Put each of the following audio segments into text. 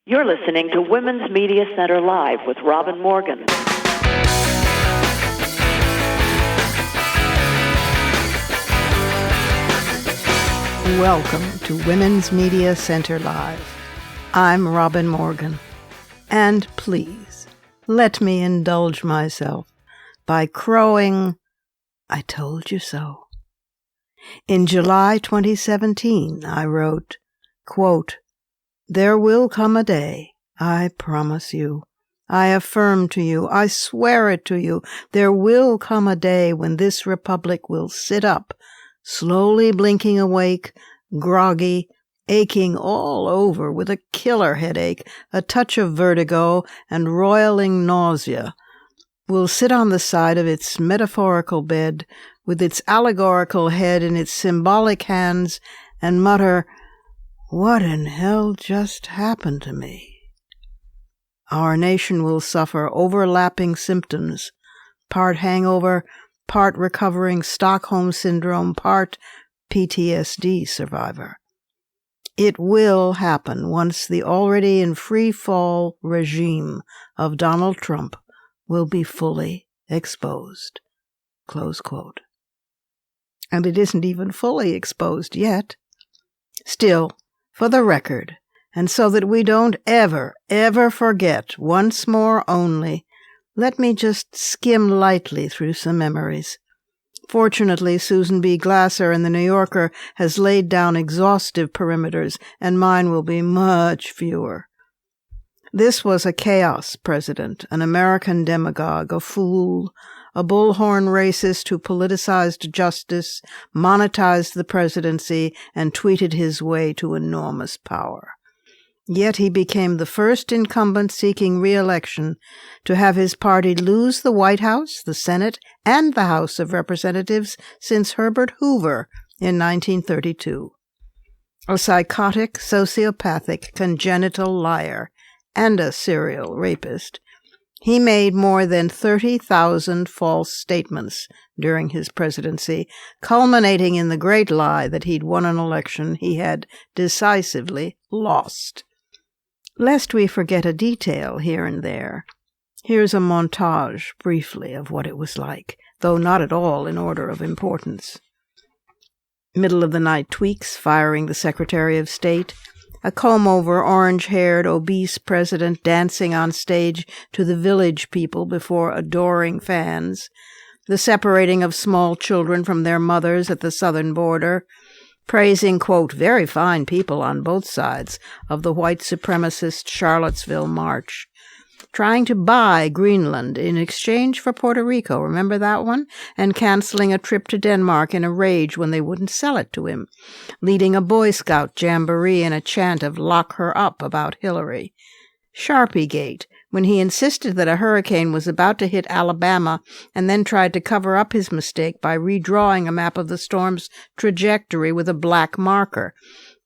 You're listening to Women's Media Center Live with Robin Morgan. Welcome to Women's Media Center Live. I'm Robin Morgan. And please, let me indulge myself by crowing, "I told you so." In July 2017, I wrote, quote, "There will come a day, I promise you, I affirm to you, I swear it to you, there will come a day when this republic will sit up, slowly blinking awake, groggy, aching all over with a killer headache, a touch of vertigo, and roiling nausea, will sit on the side of its metaphorical bed, with its allegorical head in its symbolic hands, and mutter, 'What in hell just happened to me?' Our nation will suffer overlapping symptoms, part hangover, part recovering Stockholm Syndrome, part PTSD survivor. It will happen once the already in free fall regime of Donald Trump will be fully exposed." Close quote. And it isn't even fully exposed yet. Still, for the record, and so that we don't ever forget, once more only, let me just skim lightly through some memories. Fortunately, Susan B. Glasser in The New Yorker has laid down exhaustive perimeters, and mine will be much fewer. This was a chaos president, an American demagogue, a fool, a bullhorn racist who politicized justice, monetized the presidency, and tweeted his way to enormous power. Yet he became the first incumbent seeking re-election to have his party lose the White House, the Senate, and the House of Representatives since Herbert Hoover in 1932. A psychotic, sociopathic, congenital liar, and a serial rapist, he made more than 30,000 false statements during his presidency, culminating in the great lie that he'd won an election he had decisively lost. Lest we forget a detail here and there, here's a montage, briefly, of what it was like, though not at all in order of importance. Middle-of-the-night tweaks firing the Secretary of State, a comb-over, orange-haired, obese president dancing on stage to the village people before adoring fans, the separating of small children from their mothers at the southern border, praising, quote, "very fine people on both sides of the white supremacist Charlottesville March," trying to buy Greenland in exchange for Puerto Rico, remember that one? And canceling a trip to Denmark in a rage when they wouldn't sell it to him, leading a Boy Scout jamboree in a chant of "lock her up" about Hillary. Sharpiegate, when he insisted that a hurricane was about to hit Alabama and then tried to cover up his mistake by redrawing a map of the storm's trajectory with a black marker.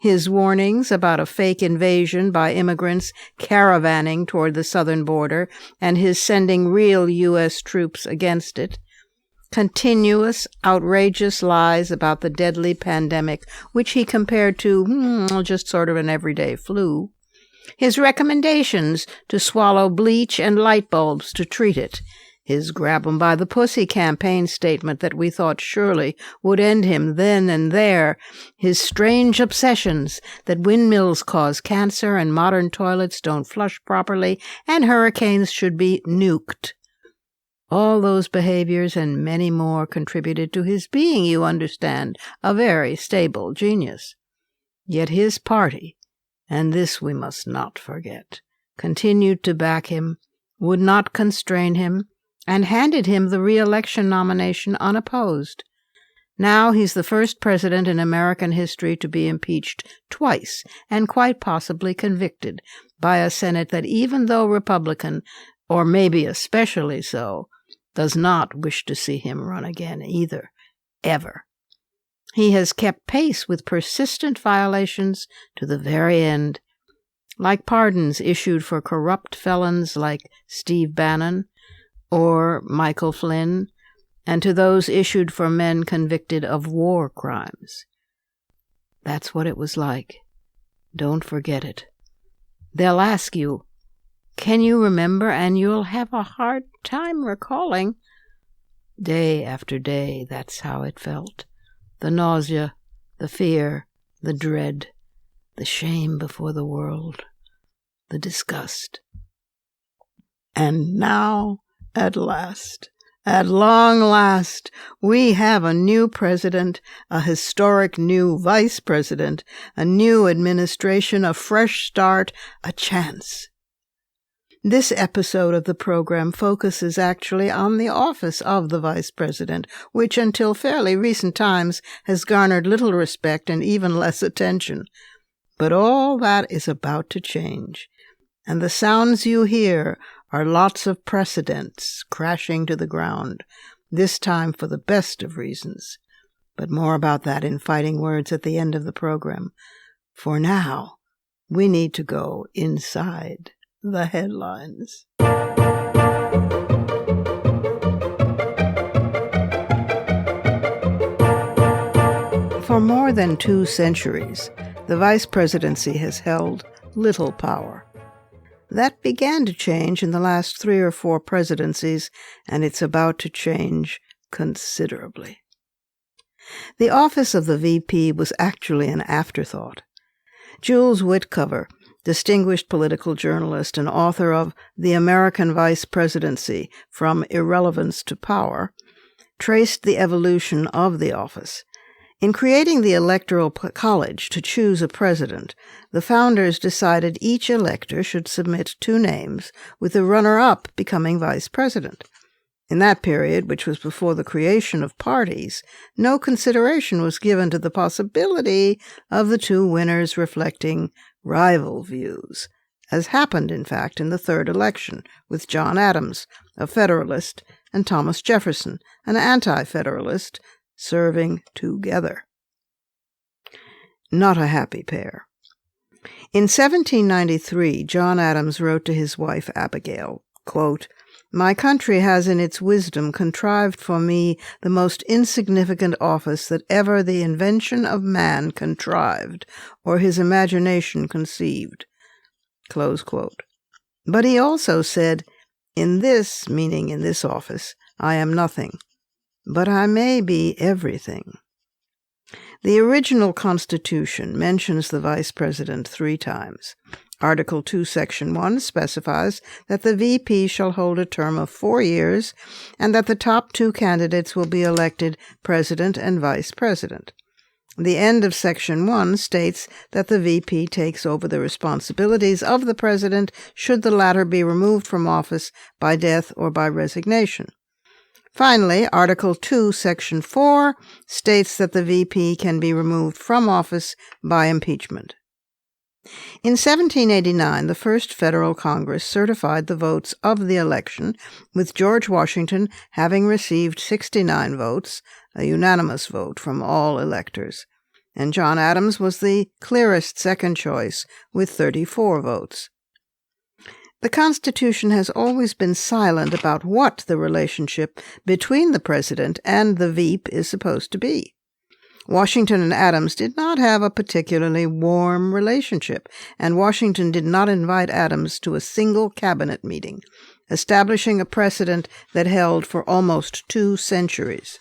His warnings about a fake invasion by immigrants caravanning toward the southern border and his sending real U.S. troops against it. Continuous, outrageous lies about the deadly pandemic, which he compared to just sort of an everyday flu. His recommendations to swallow bleach and light bulbs to treat it. His grab-'em-by-the-pussy campaign statement that we thought surely would end him then and there. His strange obsessions that windmills cause cancer and modern toilets don't flush properly and hurricanes should be nuked. All those behaviors and many more contributed to his being, you understand, a very stable genius. Yet his party, and this we must not forget, continued to back him, would not constrain him, and handed him the re-election nomination unopposed. Now he's the first president in American history to be impeached twice, and quite possibly convicted, by a Senate that, even though Republican, or maybe especially so, does not wish to see him run again either, ever. He has kept pace with persistent violations to the very end, like pardons issued for corrupt felons like Steve Bannon or Michael Flynn, and to those issued for men convicted of war crimes. That's what it was like. Don't forget it. They'll ask you, "Can you remember?" And you'll have a hard time recalling. Day after day, that's how it felt. The nausea, the fear, the dread, the shame before the world, the disgust. And now, at last, at long last, we have a new president, a historic new vice president, a new administration, a fresh start, a chance. This episode of the program focuses actually on the office of the vice president, which until fairly recent times has garnered little respect and even less attention. But all that is about to change, and the sounds you hear are lots of precedents crashing to the ground, this time for the best of reasons. But more about that in fighting words at the end of the program. For now, we need to go inside the headlines. For more than 2 centuries, the vice presidency has held little power. That began to change in the last 3 or 4 presidencies, and it's about to change considerably. The office of the VP was actually an afterthought. Jules Whitcover, distinguished political journalist and author of The American Vice Presidency, From Irrelevance to Power, traced the evolution of the office. In creating the Electoral College to choose a president, the founders decided each elector should submit 2 names, with the runner-up becoming vice president. In that period, which was before the creation of parties, no consideration was given to the possibility of the 2 winners reflecting rival views, as happened, in fact, in the 3rd election, with John Adams, a Federalist, and Thomas Jefferson, an anti-Federalist, serving together. Not a happy pair. In 1793, John Adams wrote to his wife Abigail, quote, "My country has in its wisdom contrived for me the most insignificant office that ever the invention of man contrived, or his imagination conceived." Close quote. But he also said, "In this," meaning in this office, "I am nothing, but I may be everything." The original Constitution mentions the Vice President 3 times. Article 2, Section 1 specifies that the VP shall hold a term of 4 years and that the top 2 candidates will be elected President and Vice President. The end of Section 1 states that the VP takes over the responsibilities of the President should the latter be removed from office by death or by resignation. Finally, Article 2, Section 4 states that the VP can be removed from office by impeachment. In 1789, the First Federal Congress certified the votes of the election, with George Washington having received 69 votes, a unanimous vote from all electors, and John Adams was the clearest second choice with 34 votes. The Constitution has always been silent about what the relationship between the President and the VP is supposed to be. Washington and Adams did not have a particularly warm relationship, and Washington did not invite Adams to a single cabinet meeting, establishing a precedent that held for almost 2 centuries.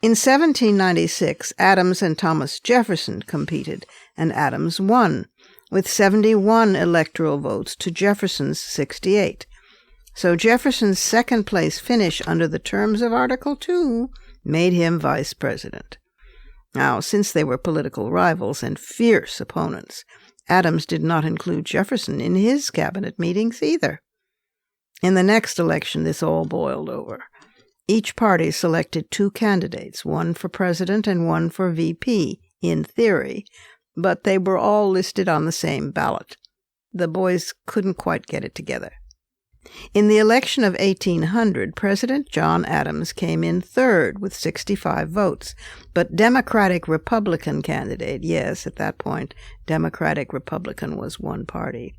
In 1796, Adams and Thomas Jefferson competed, and Adams won, with 71 electoral votes to Jefferson's 68. So Jefferson's second-place finish under the terms of Article 2 made him vice president. Now, since they were political rivals and fierce opponents, Adams did not include Jefferson in his cabinet meetings either. In the next election, this all boiled over. Each party selected 2 candidates, one for president and one for VP, in theory, but they were all listed on the same ballot. The boys couldn't quite get it together. In the election of 1800, President John Adams came in 3rd with 65 votes, but Democratic-Republican candidate, yes, at that point, Democratic-Republican was one party.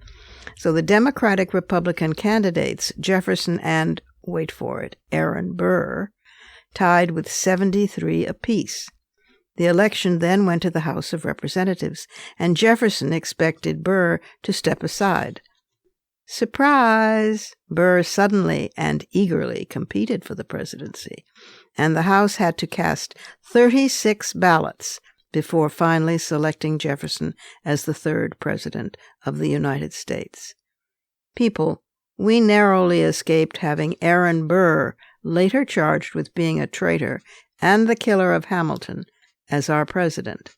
So the Democratic-Republican candidates, Jefferson and, wait for it, Aaron Burr, tied with 73 apiece. The election then went to the House of Representatives, and Jefferson expected Burr to step aside. Surprise! Burr suddenly and eagerly competed for the presidency, and the House had to cast 36 ballots before finally selecting Jefferson as the third president of the United States. People, we narrowly escaped having Aaron Burr, later charged with being a traitor and the killer of Hamilton, as our president.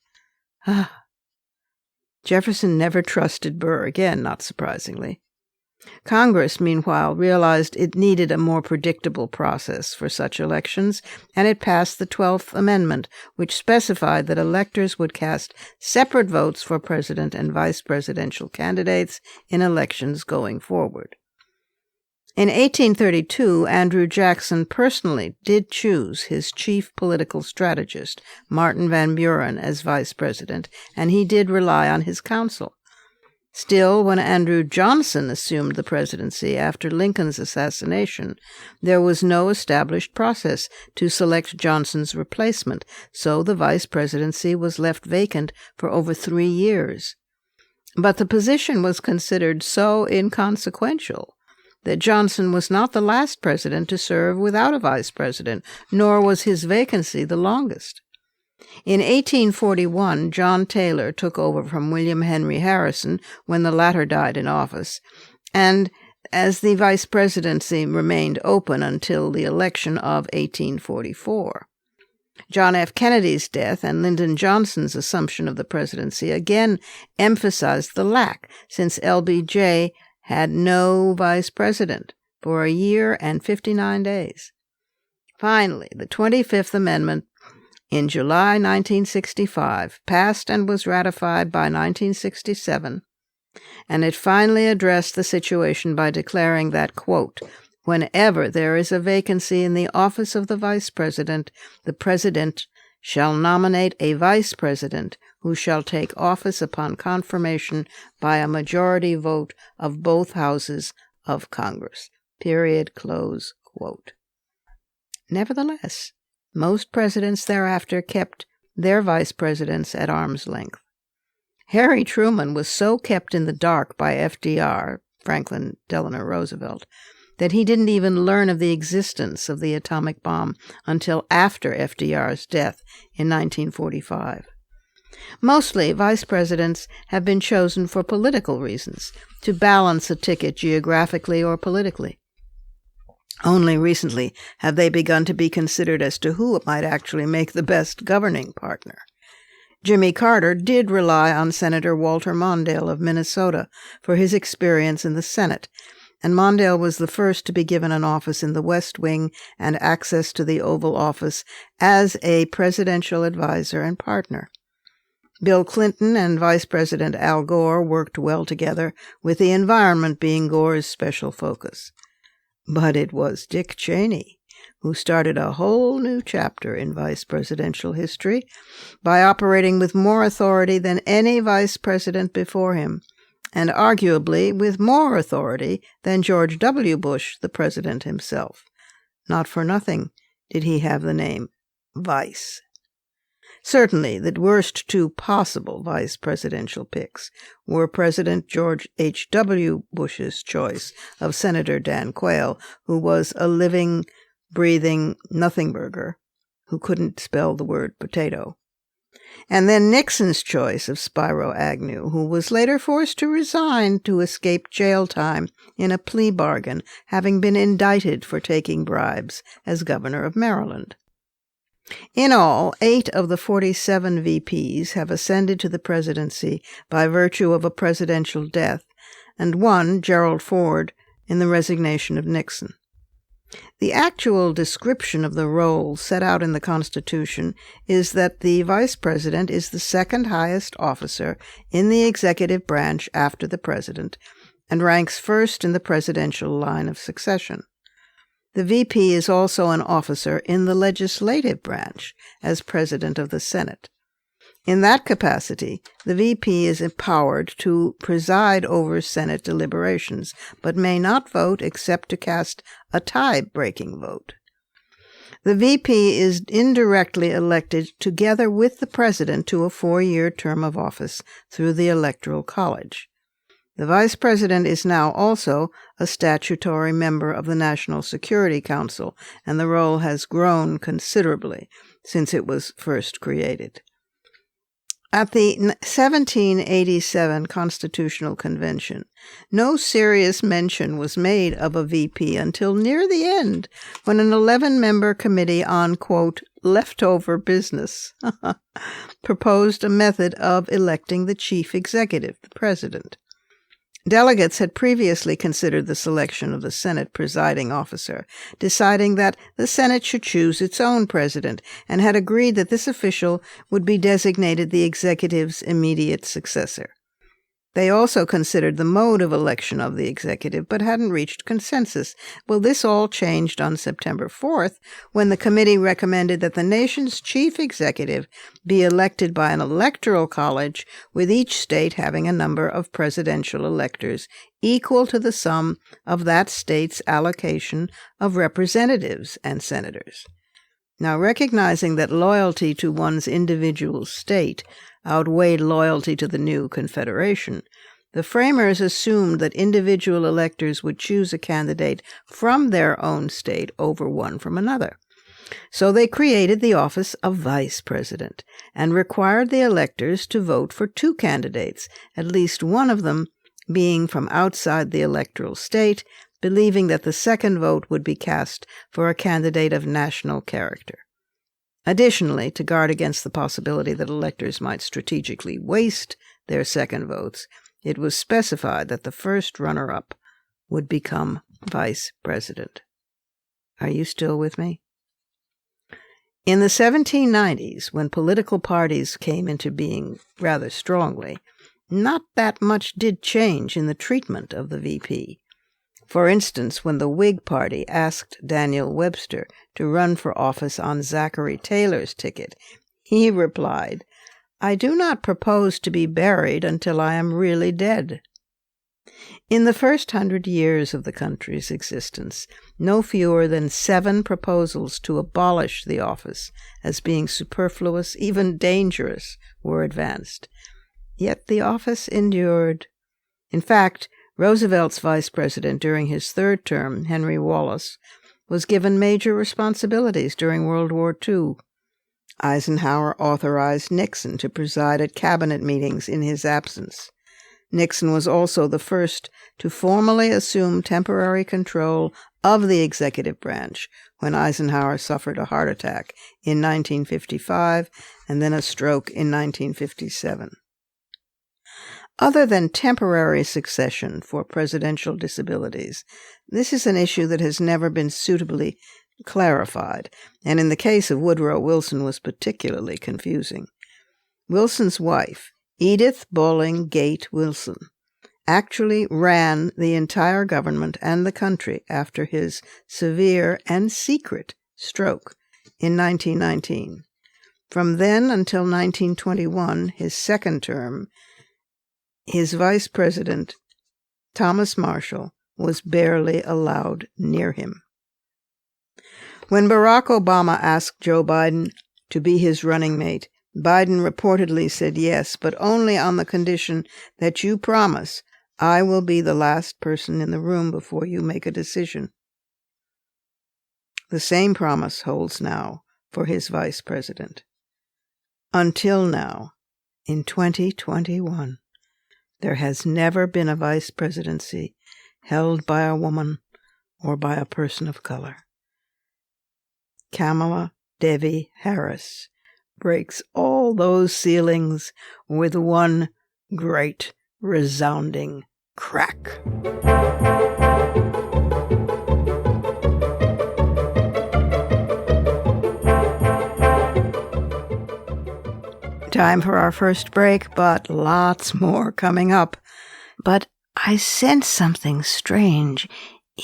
Jefferson never trusted Burr again, not surprisingly. Congress, meanwhile, realized it needed a more predictable process for such elections, and it passed the 12th Amendment, which specified that electors would cast separate votes for president and vice presidential candidates in elections going forward. In 1832, Andrew Jackson personally did choose his chief political strategist, Martin Van Buren, as vice president, and he did rely on his counsel. Still, when Andrew Johnson assumed the presidency after Lincoln's assassination, there was no established process to select Johnson's replacement, so the vice presidency was left vacant for over 3 years. But the position was considered so inconsequential that Johnson was not the last president to serve without a vice president, nor was his vacancy the longest. In 1841, John Taylor took over from William Henry Harrison when the latter died in office, and as the vice presidency remained open until the election of 1844. John F. Kennedy's death and Lyndon Johnson's assumption of the presidency again emphasized the lack, since LBJ had no vice president for a year and 59 days. Finally, the 25th Amendment in July 1965 passed and was ratified by 1967, and it finally addressed the situation by declaring that, quote, whenever there is a vacancy in the office of the vice president, the president shall nominate a vice president who shall take office upon confirmation by a majority vote of both houses of Congress. Period. Close quote. Nevertheless, most presidents thereafter kept their vice presidents at arm's length. Harry Truman was so kept in the dark by FDR, Franklin Delano Roosevelt, that he didn't even learn of the existence of the atomic bomb until after FDR's death in 1945. Mostly, vice presidents have been chosen for political reasons, to balance a ticket geographically or politically. Only recently have they begun to be considered as to who might actually make the best governing partner. Jimmy Carter did rely on Senator Walter Mondale of Minnesota for his experience in the Senate, and Mondale was the first to be given an office in the West Wing and access to the Oval Office as a presidential advisor and partner. Bill Clinton and Vice President Al Gore worked well together, with the environment being Gore's special focus. But it was Dick Cheney who started a whole new chapter in vice presidential history by operating with more authority than any vice president before him, and arguably with more authority than George W. Bush, the president himself. Not for nothing did he have the name Vice. Certainly, the worst 2 possible vice presidential picks were President George H.W. Bush's choice of Senator Dan Quayle, who was a living, breathing nothingburger who couldn't spell the word potato, and then Nixon's choice of Spiro Agnew, who was later forced to resign to escape jail time in a plea bargain, having been indicted for taking bribes as governor of Maryland. In all, 8 of the 47 VPs have ascended to the presidency by virtue of a presidential death, and 1, Gerald Ford, in the resignation of Nixon. The actual description of the role set out in the Constitution is that the vice president is the second highest officer in the executive branch after the president, and ranks first in the presidential line of succession. The VP is also an officer in the legislative branch as president of the Senate. In that capacity, the VP is empowered to preside over Senate deliberations, but may not vote except to cast a tie-breaking vote. The VP is indirectly elected together with the president to a 4-year term of office through the Electoral College. The vice president is now also a statutory member of the National Security Council, and the role has grown considerably since it was first created. At the 1787 Constitutional Convention, no serious mention was made of a VP until near the end, when an 11-member committee on, quote, leftover business proposed a method of electing the chief executive, the president. Delegates had previously considered the selection of the Senate presiding officer, deciding that the Senate should choose its own president, and had agreed that this official would be designated the executive's immediate successor. They also considered the mode of election of the executive, but hadn't reached consensus. Well, this all changed on September 4th, when the committee recommended that the nation's chief executive be elected by an electoral college, with each state having a number of presidential electors equal to the sum of that state's allocation of representatives and senators. Now, recognizing that loyalty to one's individual state outweighed loyalty to the new Confederation, the framers assumed that individual electors would choose a candidate from their own state over one from another. So they created the office of vice president and required the electors to vote for 2 candidates, at least one of them being from outside the electoral state, believing that the second vote would be cast for a candidate of national character. Additionally, to guard against the possibility that electors might strategically waste their second votes, it was specified that the first runner-up would become vice president. Are you still with me? In the 1790s, when political parties came into being rather strongly, not that much did change in the treatment of the VP. For instance, when the Whig Party asked Daniel Webster to run for office on Zachary Taylor's ticket, he replied, "I do not propose to be buried until I am really dead." In the first 100 years of the country's existence, no fewer than 7 proposals to abolish the office as being superfluous, even dangerous, were advanced. Yet the office endured. In fact, Roosevelt's vice president during his 3rd term, Henry Wallace, was given major responsibilities during World War II. Eisenhower authorized Nixon to preside at cabinet meetings in his absence. Nixon was also the first to formally assume temporary control of the executive branch when Eisenhower suffered a heart attack in 1955 and then a stroke in 1957. Other than temporary succession for presidential disabilities, this is an issue that has never been suitably clarified, and in the case of Woodrow Wilson was particularly confusing. Wilson's wife, Edith Bolling Gate Wilson, actually ran the entire government and the country after his severe and secret stroke in 1919. From then until 1921, his 2nd term, his vice president, Thomas Marshall, was barely allowed near him. When Barack Obama asked Joe Biden to be his running mate, Biden reportedly said yes, but only on the condition that you promise I will be the last person in the room before you make a decision. The same promise holds now for his vice president. Until now, in 2021, there has never been a vice presidency held by a woman or by a person of color. Kamala Devi Harris breaks all those ceilings with one great resounding crack. Time for our first break, but lots more coming up. But I sense something strange.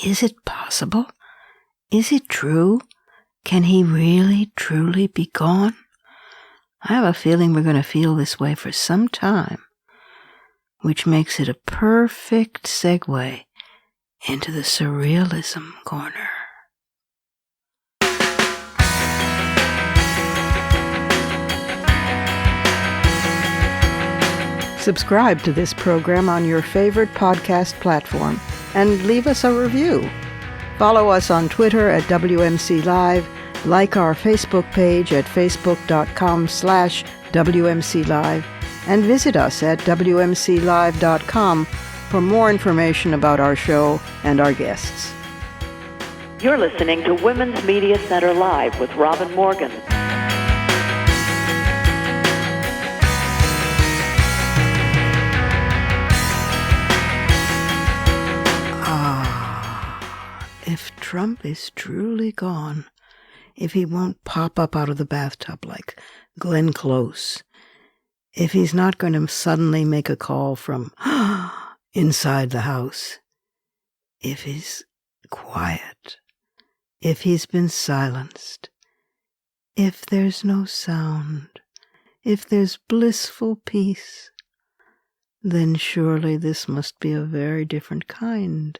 Is it possible? Is it true? Can he really, truly be gone? I have a feeling we're going to feel this way for some time, which makes it a perfect segue into the Surrealism Corner. Subscribe to this program on your favorite podcast platform and leave us a review. Follow us on Twitter at WMC Live, like our Facebook page at facebook.com/WMC Live, and visit us at WMCLive.com for more information about our show and our guests. You're listening to Women's Media Center Live with Robin Morgan. If Trump is truly gone, if he won't pop up out of the bathtub like Glenn Close, if he's not going to suddenly make a call from inside the house, if he's quiet, if he's been silenced, if there's no sound, if there's blissful peace, then surely this must be a very different kind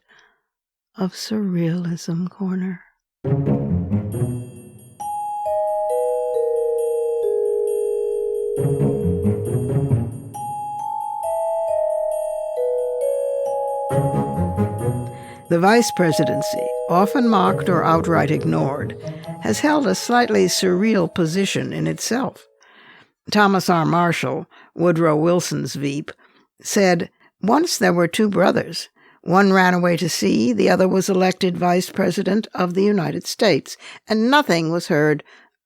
of Surrealism Corner. The vice presidency, often mocked or outright ignored, has held a slightly surreal position in itself. Thomas R. Marshall, Woodrow Wilson's Veep, said, "Once there were two brothers. One ran away to sea, the other was elected vice president of the United States, and nothing was heard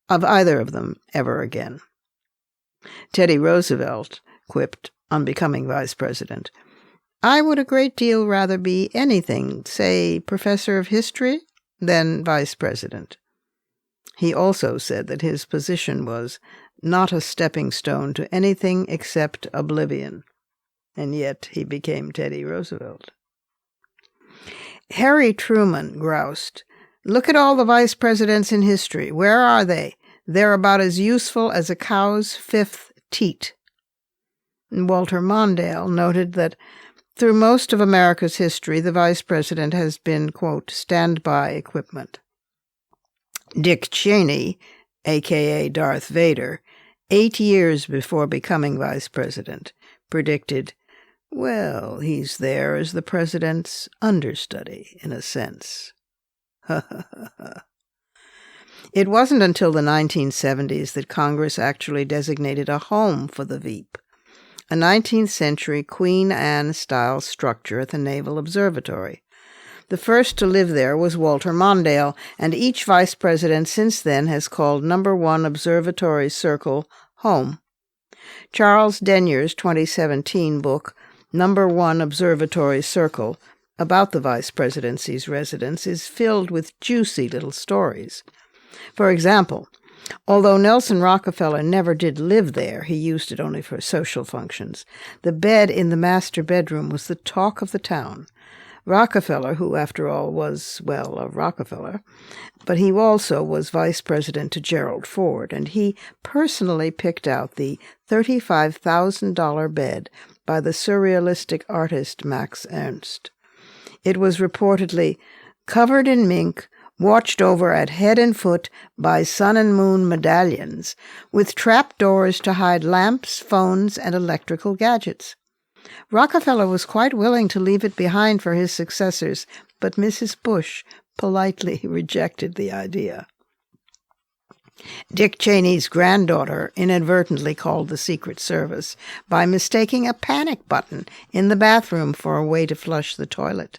of either of them ever again." Teddy Roosevelt quipped on becoming vice president, "I would a great deal rather be anything, say, professor of history, than vice president." He also said that his position was not a stepping stone to anything except oblivion, and yet he became Teddy Roosevelt. Harry Truman groused, "Look at all the vice presidents in history. Where are they? They're about as useful as a cow's fifth teat." And Walter Mondale noted that through most of America's history, the vice president has been, quote, standby equipment. Dick Cheney, a.k.a. Darth Vader, 8 years before becoming vice president, predicted, "Well, he's there as the president's understudy, in a sense." It wasn't until the 1970s that Congress actually designated a home for the Veep, a 19th century Queen Anne-style structure at the Naval Observatory. The first to live there was Walter Mondale, and each vice president since then has called No. 1 Observatory Circle home. Charles Denyer's 2017 book, No. 1 Observatory Circle, about the vice presidency's residence, is filled with juicy little stories. For example, although Nelson Rockefeller never did live there, he used it only for social functions, the bed in the master bedroom was the talk of the town. Rockefeller, who after all was, well, a Rockefeller, but he also was vice president to Gerald Ford, and he personally picked out the $35,000 bed by the surrealistic artist Max Ernst. It was reportedly covered in mink, watched over at head and foot by sun and moon medallions, with trap doors to hide lamps, phones, and electrical gadgets. Rockefeller was quite willing to leave it behind for his successors, but Mrs. Bush politely rejected the idea. Dick Cheney's granddaughter inadvertently called the Secret Service by mistaking a panic button in the bathroom for a way to flush the toilet.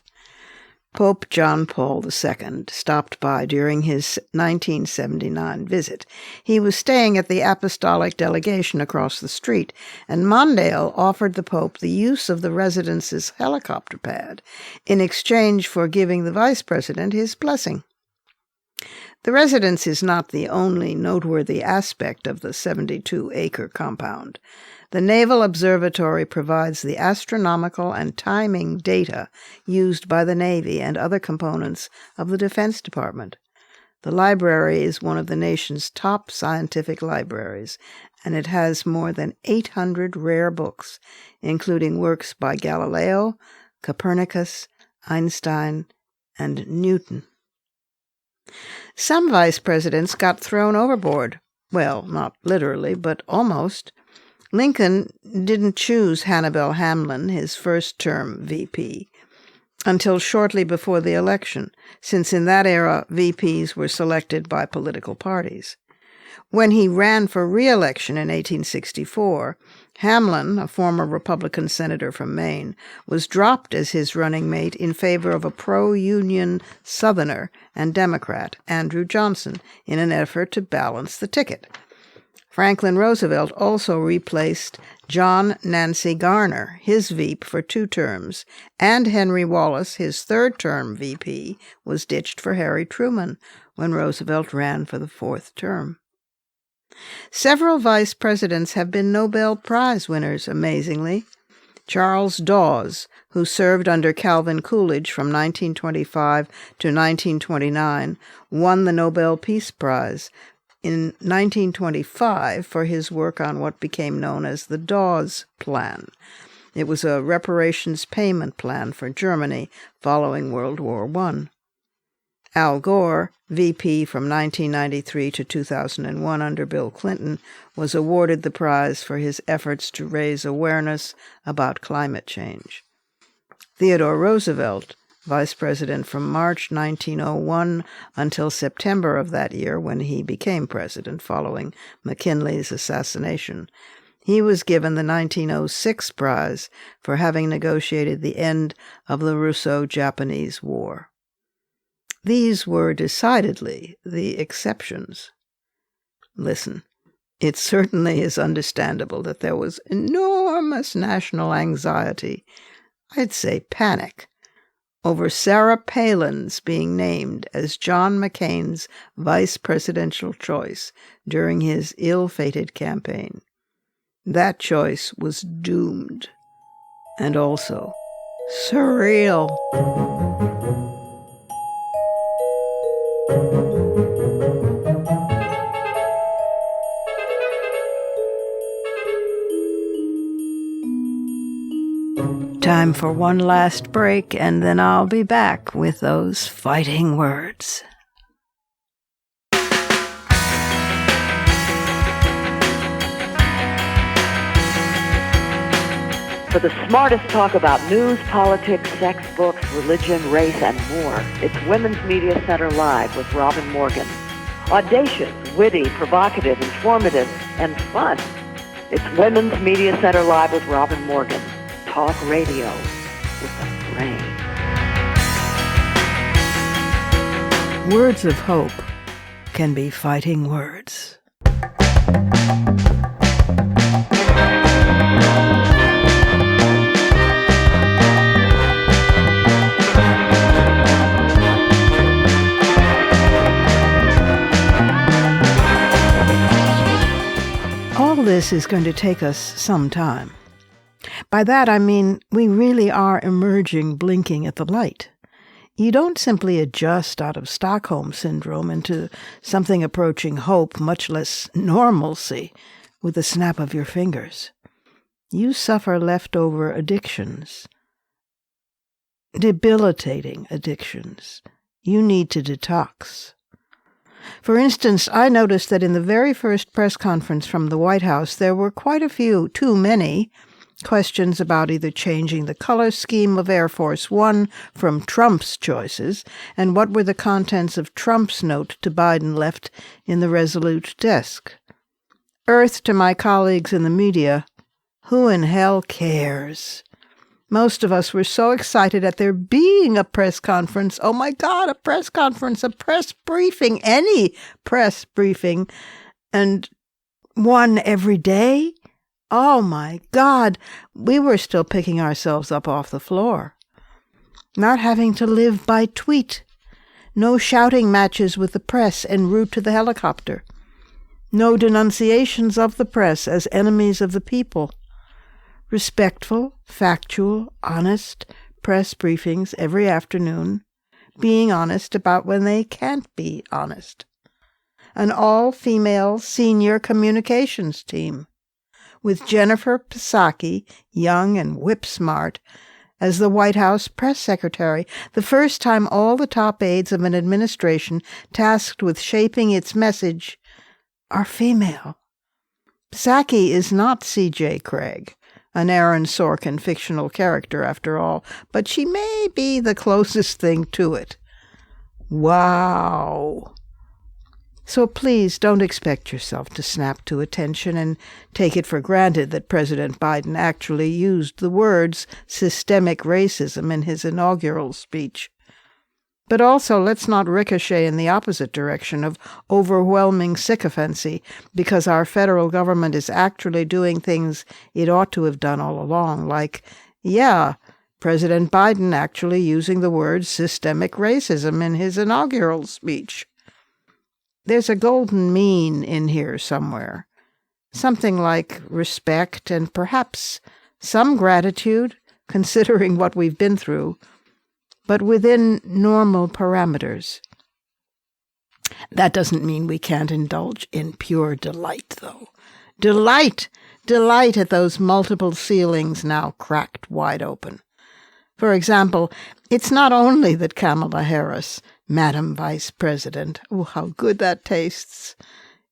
Pope John Paul II stopped by during his 1979 visit. He was staying at the apostolic delegation across the street, and Mondale offered the Pope the use of the residence's helicopter pad in exchange for giving the vice president his blessing. The residence is not the only noteworthy aspect of the 72-acre compound. The Naval Observatory provides the astronomical and timing data used by the Navy and other components of the Defense Department. The library is one of the nation's top scientific libraries, and it has more than 800 rare books, including works by Galileo, Copernicus, Einstein, and Newton. Some vice presidents got thrown overboard. Well, not literally, but almost. Lincoln didn't choose Hannibal Hamlin, his first-term VP, until shortly before the election, since in that era VPs were selected by political parties. When he ran for re-election in 1864, Hamlin, a former Republican senator from Maine, was dropped as his running mate in favor of a pro-Union Southerner and Democrat, Andrew Johnson, in an effort to balance the ticket. Franklin Roosevelt also replaced John Nancy Garner, his VP, for 2 terms, and Henry Wallace, his third-term VP, was ditched for Harry Truman when Roosevelt ran for the 4th term. Several vice presidents have been Nobel Prize winners, amazingly. Charles Dawes, who served under Calvin Coolidge from 1925 to 1929, won the Nobel Peace Prize in 1925 for his work on what became known as the Dawes Plan. It was a reparations payment plan for Germany following World War I. Al Gore, VP from 1993 to 2001 under Bill Clinton, was awarded the prize for his efforts to raise awareness about climate change. Theodore Roosevelt, vice president from March 1901 until September of that year when he became president following McKinley's assassination, he was given the 1906 prize for having negotiated the end of the Russo-Japanese War. These were decidedly the exceptions. Listen, it certainly is understandable that there was enormous national anxiety, I'd say panic, over Sarah Palin's being named as John McCain's vice presidential choice during his ill-fated campaign. That choice was doomed, and also surreal. Time for one last break, and then I'll be back with those fighting words. For the smartest talk about news, politics, sex, books, religion, race, and more, it's Women's Media Center Live with Robin Morgan. Audacious, witty, provocative, informative, and fun. It's Women's Media Center Live with Robin Morgan. Talk radio with a brain. Words of hope can be fighting words. All this is going to take us some time. By that I mean we really are emerging blinking at the light. You don't simply adjust out of Stockholm Syndrome into something approaching hope, much less normalcy, with a snap of your fingers. You suffer leftover addictions, debilitating addictions. You need to detox. For instance, I noticed that in the very first press conference from the White House, there were quite a few, too many, questions about either changing the color scheme of Air Force One from Trump's choices, and what were the contents of Trump's note to Biden left in the Resolute desk. Earth to my colleagues in the media, who in hell cares? Most of us were so excited at there being a press conference. Oh my God, a press conference, a press briefing, any press briefing, and one every day? Oh my God, we were still picking ourselves up off the floor. Not having to live by tweet. No shouting matches with the press en route to the helicopter. No denunciations of the press as enemies of the people. Respectful, factual, honest press briefings every afternoon, being honest about when they can't be honest. An all-female senior communications team, with Jennifer Psaki, young and whip-smart, as the White House press secretary, the first time all the top aides of an administration tasked with shaping its message are female. Psaki is not C.J. Craig, an Aaron Sorkin fictional character after all, but she may be the closest thing to it. Wow! So please don't expect yourself to snap to attention and take it for granted that President Biden actually used the words systemic racism in his inaugural speech. But also, let's not ricochet in the opposite direction of overwhelming sycophancy because our federal government is actually doing things it ought to have done all along, like, President Biden actually using the word systemic racism in his inaugural speech. There's a golden mean in here somewhere, something like respect and perhaps some gratitude, considering what we've been through, but within normal parameters. That doesn't mean we can't indulge in pure delight, though. Delight at those multiple ceilings now cracked wide open. For example, it's not only that Kamala Harris, Madam Vice President, oh, how good that tastes,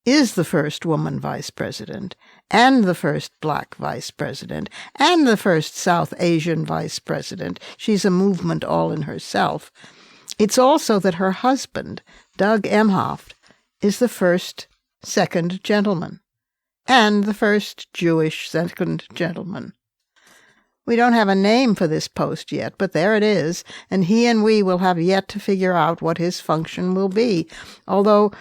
is the first woman vice president, and the first black vice president, and the first South Asian vice president. She's a movement all in herself. It's also that her husband, Doug Emhoff, is the first second gentleman, and the first Jewish second gentleman. We don't have a name for this post yet, but there it is, and he and we will have yet to figure out what his function will be, although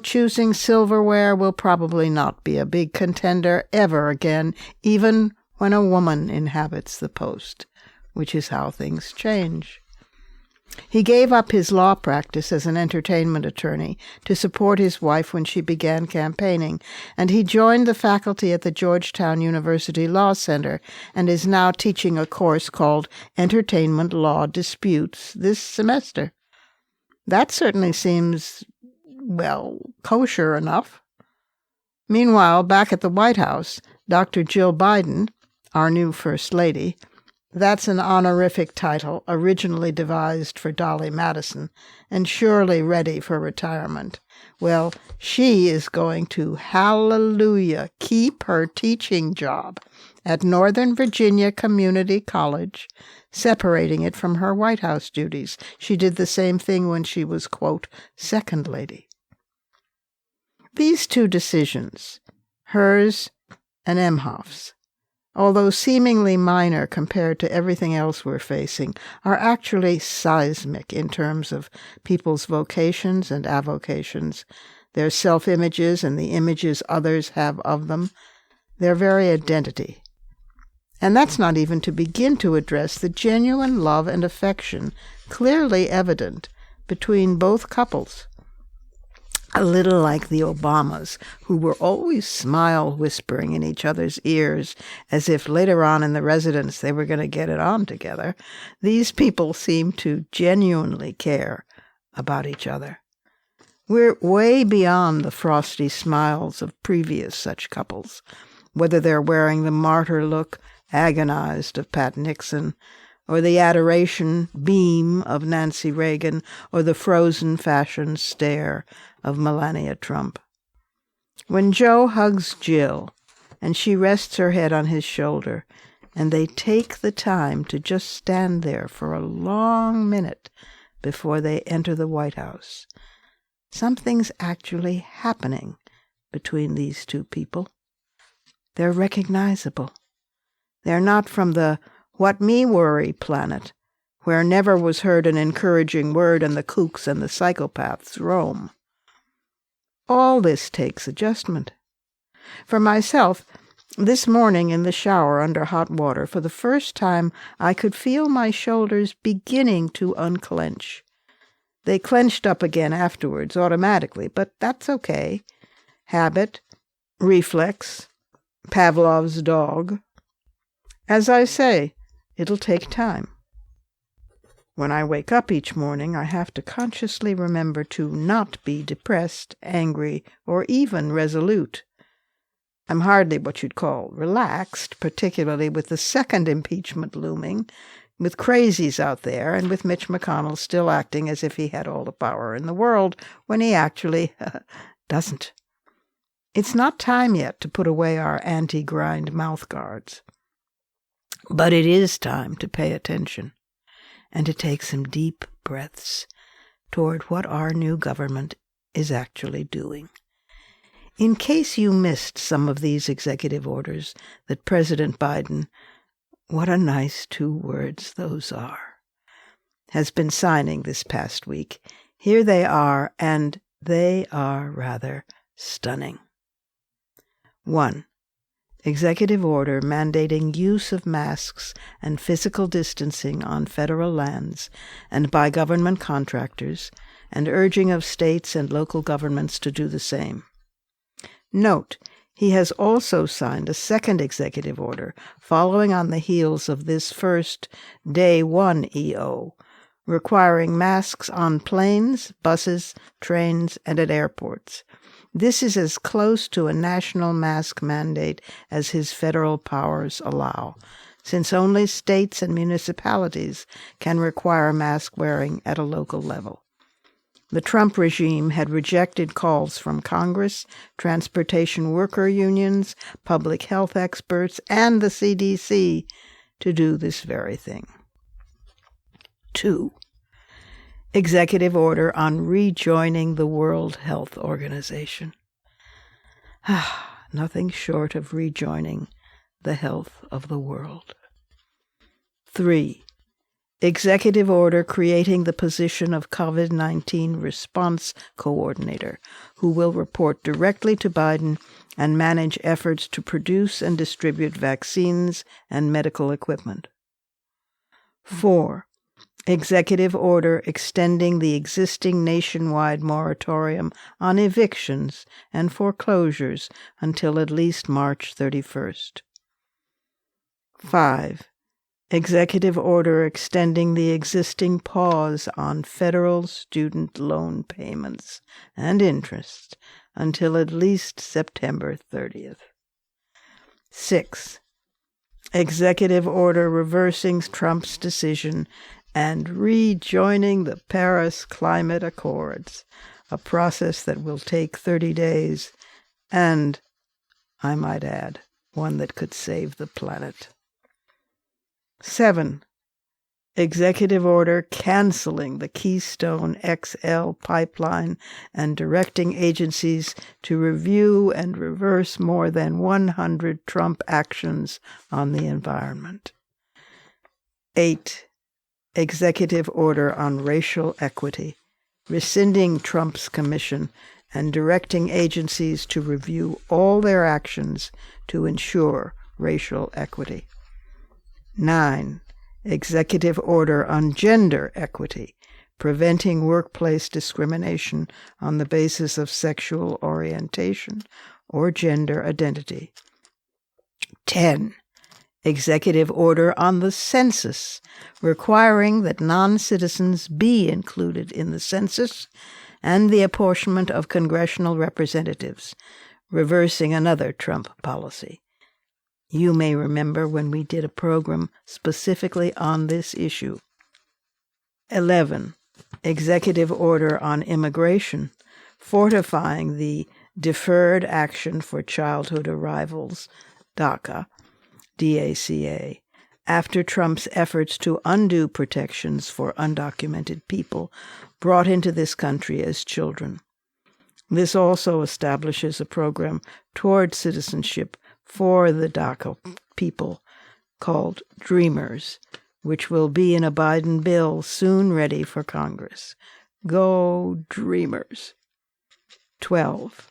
choosing silverware will probably not be a big contender ever again, even when a woman inhabits the post, which is how things change. He gave up his law practice as an entertainment attorney to support his wife when she began campaigning, and he joined the faculty at the Georgetown University Law Center and is now teaching a course called Entertainment Law Disputes this semester. That certainly seems kosher enough. Meanwhile, back at the White House, Dr. Jill Biden, our new First Lady, that's an honorific title originally devised for Dolly Madison and surely ready for retirement. Well, she is going to, hallelujah, keep her teaching job at Northern Virginia Community College, separating it from her White House duties. She did the same thing when she was, quote, second lady. These two decisions, hers and Emhoff's, although seemingly minor compared to everything else we're facing, are actually seismic in terms of people's vocations and avocations, their self-images and the images others have of them, their very identity. And that's not even to begin to address the genuine love and affection clearly evident between both couples. A little like the Obamas, who were always smile-whispering in each other's ears, as if later on in the residence they were going to get it on together. These people seem to genuinely care about each other. We're way beyond the frosty smiles of previous such couples, whether they're wearing the martyr look, agonized, of Pat Nixon, or the adoration beam of Nancy Reagan, or the frozen fashion stare of Melania Trump. When Joe hugs Jill, and she rests her head on his shoulder, and they take the time to just stand there for a long minute before they enter the White House, something's actually happening between these two people. They're recognizable. They're not from the what me worry planet, where never was heard an encouraging word and the kooks and the psychopaths roam. All this takes adjustment. For myself, this morning in the shower under hot water, for the first time I could feel my shoulders beginning to unclench. They clenched up again afterwards automatically, but that's okay. Habit, reflex, Pavlov's dog. As I say, it'll take time. When I wake up each morning, I have to consciously remember to not be depressed, angry, or even resolute. I'm hardly what you'd call relaxed, particularly with the second impeachment looming, with crazies out there, and with Mitch McConnell still acting as if he had all the power in the world when he actually doesn't. It's not time yet to put away our anti-grind mouthguards. But it is time to pay attention and to take some deep breaths toward what our new government is actually doing. In case you missed some of these executive orders that President Biden, what a nice 2 words those are, has been signing this past week, here they are, and they are rather stunning. 1. Executive order mandating use of masks and physical distancing on federal lands and by government contractors, and urging of states and local governments to do the same. Note, he has also signed a second executive order following on the heels of this first Day 1 EO, requiring masks on planes, buses, trains, and at airports. This is as close to a national mask mandate as his federal powers allow, since only states and municipalities can require mask wearing at a local level. The Trump regime had rejected calls from Congress, transportation worker unions, public health experts, and the CDC to do this very thing. 2. Executive order on rejoining the World Health Organization. Nothing short of rejoining the health of the world. 3. Executive order creating the position of COVID-19 response coordinator, who will report directly to Biden and manage efforts to produce and distribute vaccines and medical equipment. 4. Executive order extending the existing nationwide moratorium on evictions and foreclosures until at least March 31st. 5. Executive order extending the existing pause on federal student loan payments and interest until at least September 30th. 6. Executive order reversing Trump's decision and rejoining the Paris Climate Accords, a process that will take 30 days, and, I might add, one that could save the planet. 7. Executive order canceling the Keystone XL pipeline and directing agencies to review and reverse more than 100 Trump actions on the environment. 8. Executive order on racial equity, rescinding Trump's commission and directing agencies to review all their actions to ensure racial equity. 9. Executive order on gender equity, preventing workplace discrimination on the basis of sexual orientation or gender identity. 10. Executive order on the census, requiring that non-citizens be included in the census and the apportionment of congressional representatives, reversing another Trump policy. You may remember when we did a program specifically on this issue. 11. Executive order on immigration, fortifying the Deferred Action for Childhood Arrivals, DACA, DACA, after Trump's efforts to undo protections for undocumented people brought into this country as children. This also establishes a program toward citizenship for the DACA people called Dreamers, which will be in a Biden bill soon ready for Congress. Go Dreamers. 12.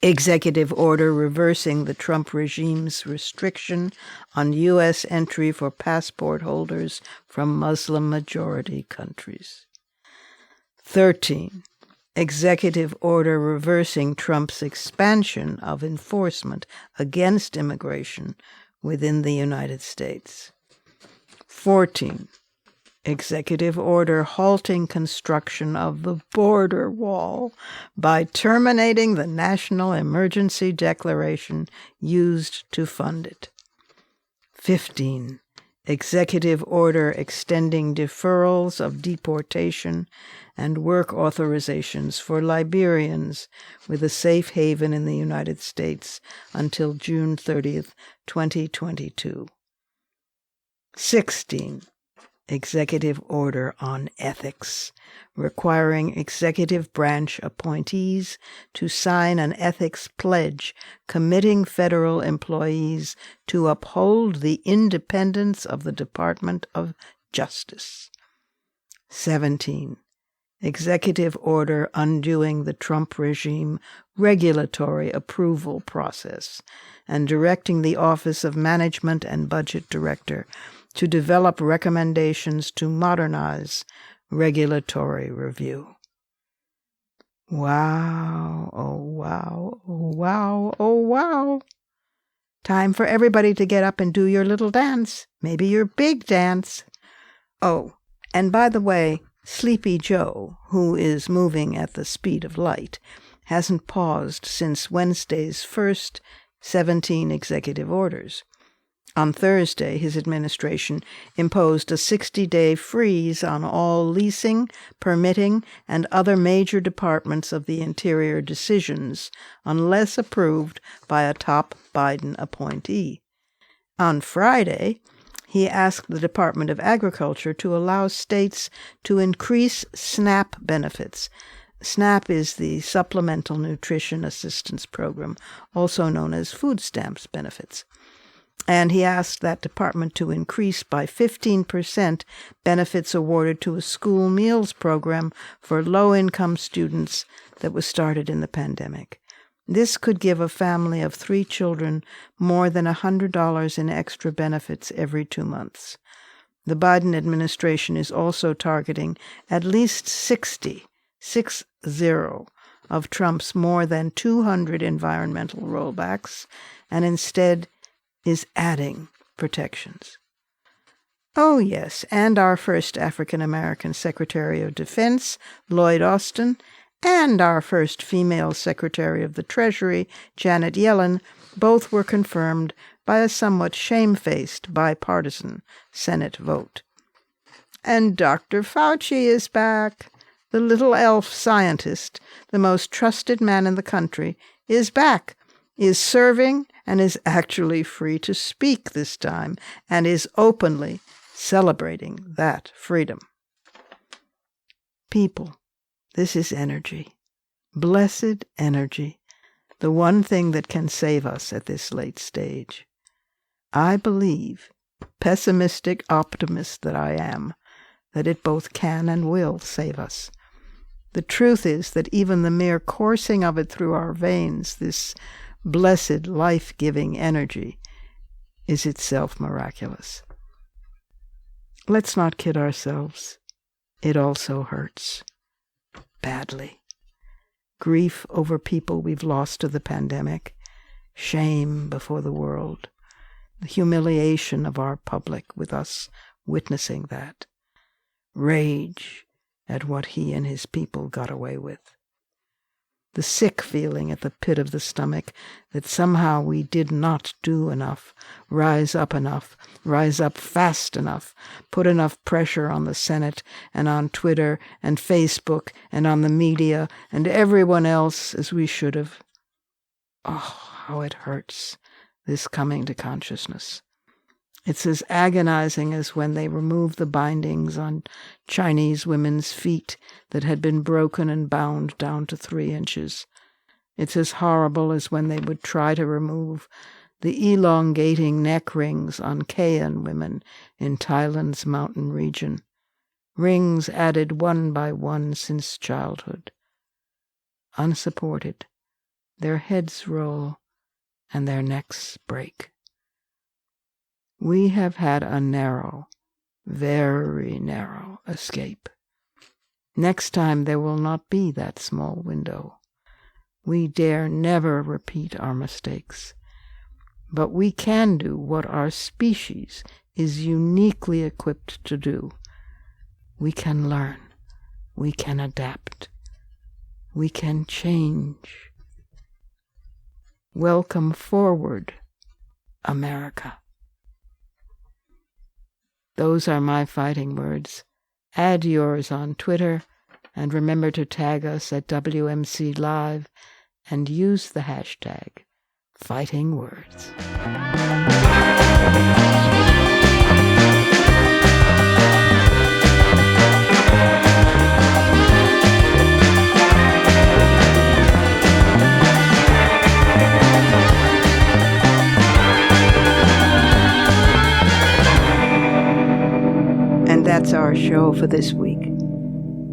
Executive order reversing the Trump regime's restriction on U.S. entry for passport holders from Muslim-majority countries. 13. Executive order reversing Trump's expansion of enforcement against immigration within the United States. 14. Executive order halting construction of the border wall by terminating the national emergency declaration used to fund it. 15. executive order extending deferrals of deportation and work authorizations for Liberians with a safe haven in the United States until June 30th, 2022. 16. Executive order on ethics, requiring executive branch appointees to sign an ethics pledge committing federal employees to uphold the independence of the Department of Justice. 17. Executive order undoing the Trump regime regulatory approval process and directing the Office of Management and Budget Director to develop recommendations to modernize regulatory review. Wow, oh wow, oh wow, oh wow. Time for everybody to get up and do your little dance, maybe your big dance. Oh, and by the way, Sleepy Joe, who is moving at the speed of light, hasn't paused since Wednesday's first 17 executive orders. On Thursday, his administration imposed a 60-day freeze on all leasing, permitting, and other major departments of the Interior decisions, unless approved by a top Biden appointee. On Friday, he asked the Department of Agriculture to allow states to increase SNAP benefits. SNAP is the Supplemental Nutrition Assistance Program, also known as food stamps benefits. And he asked that department to increase by 15% benefits awarded to a school meals program for low-income students that was started in the pandemic. This could give a family of 3 children more than $100 in extra benefits every 2 months. The Biden administration is also targeting at least 60 of Trump's more than 200 environmental rollbacks, and instead is adding protections. Oh, yes, and our first African-American Secretary of Defense, Lloyd Austin, and our first female Secretary of the Treasury, Janet Yellen, both were confirmed by a somewhat shamefaced bipartisan Senate vote. And Dr. Fauci is back. The little elf scientist, the most trusted man in the country, is back, is serving, and is actually free to speak this time, and is openly celebrating that freedom. People, this is energy, blessed energy, the one thing that can save us at this late stage. I believe, pessimistic optimist that I am, that it both can and will save us. The truth is that even the mere coursing of it through our veins, this blessed life-giving energy, is itself miraculous. Let's not kid ourselves. It also hurts. Badly. Grief over people we've lost to the pandemic. Shame before the world. The humiliation of our public with us witnessing that. Rage at what he and his people got away with. The sick feeling at the pit of the stomach that somehow we did not do enough, rise up fast enough, put enough pressure on the Senate and on Twitter and Facebook and on the media and everyone else as we should have. Oh, how it hurts, this coming to consciousness. It's as agonizing as when they removed the bindings on Chinese women's feet that had been broken and bound down to 3 inches. It's as horrible as when they would try to remove the elongating neck rings on Kayan women in Thailand's mountain region. Rings added one by one since childhood. Unsupported, their heads roll and their necks break. We have had a narrow, very narrow escape. Next time there will not be that small window. We dare never repeat our mistakes. But we can do what our species is uniquely equipped to do. We can learn. We can adapt. We can change. Welcome forward, America. Those are my fighting words. Add yours on Twitter, and remember to tag us at WMC Live and use the hashtag Fighting Words. And that's our show for this week.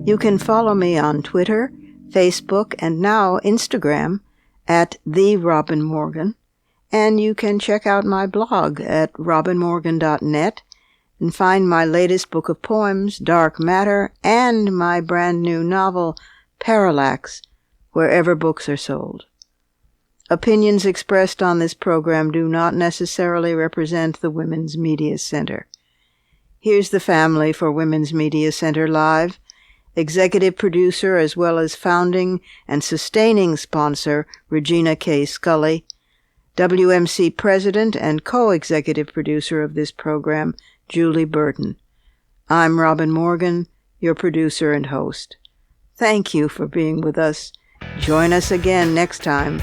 You can follow me on Twitter, Facebook, and now Instagram at The Robin Morgan, and you can check out my blog at robinmorgan.net and find my latest book of poems, Dark Matter, and my brand new novel, Parallax, wherever books are sold. Opinions expressed on this program do not necessarily represent the Women's Media Center. Here's the family for Women's Media Center Live. Executive producer as well as founding and sustaining sponsor Regina K. Scully, WMC president and co-executive producer of this program Julie Burton. I'm Robin Morgan, your producer and host. Thank you for being with us. Join us again next time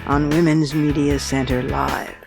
on Women's Media Center Live.